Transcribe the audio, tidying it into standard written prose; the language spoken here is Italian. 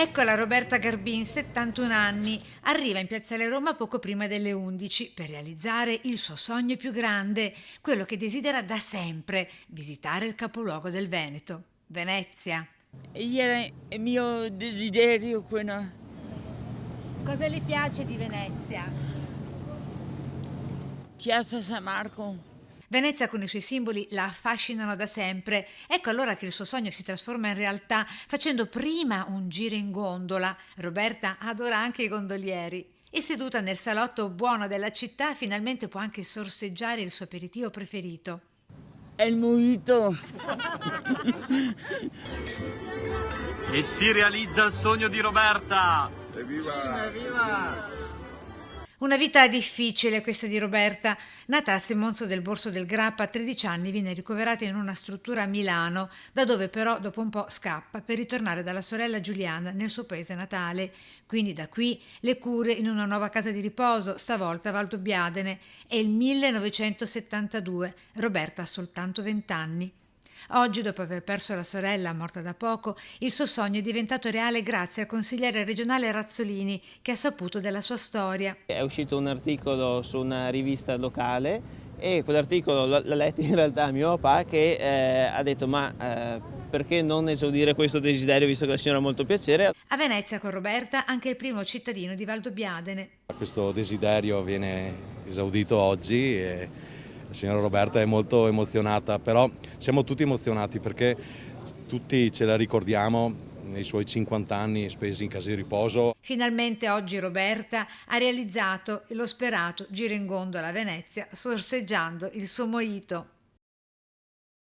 Eccola Roberta Garbin, 71 anni, arriva in Piazzale Roma poco prima delle 11 per realizzare il suo sogno più grande, quello che desidera da sempre, visitare il capoluogo del Veneto, Venezia. Era il mio desiderio quello. Cosa le piace di Venezia? Piazza San Marco. Venezia con i suoi simboli la affascinano da sempre. Ecco allora che il suo sogno si trasforma in realtà facendo prima un giro in gondola. Roberta adora anche i gondolieri. E seduta nel salotto buono della città finalmente può anche sorseggiare il suo aperitivo preferito. È il mojito. E si realizza il sogno di Roberta! Una vita difficile questa di Roberta. Nata a Semonzo del Borso del Grappa, a 13 anni viene ricoverata in una struttura a Milano, da dove però dopo un po' scappa per ritornare dalla sorella Giuliana nel suo paese natale. Quindi da qui le cure in una nuova casa di riposo, stavolta a Valdobbiadene. È il 1972. Roberta ha soltanto 20 anni. Oggi, dopo aver perso la sorella, morta da poco, il suo sogno è diventato reale grazie al consigliere regionale Razzolini, che ha saputo della sua storia. È uscito un articolo su una rivista locale e quell'articolo l'ha letto in realtà mio papà, che ha detto perché non esaudire questo desiderio visto che la signora ha molto piacere. A Venezia con Roberta anche il primo cittadino di Valdobbiadene. Questo desiderio viene esaudito oggi e la signora Roberta è molto emozionata, però siamo tutti emozionati perché tutti ce la ricordiamo nei suoi 50 anni spesi in casa di riposo. Finalmente oggi Roberta ha realizzato lo sperato giro in gondola a Venezia, sorseggiando il suo mojito.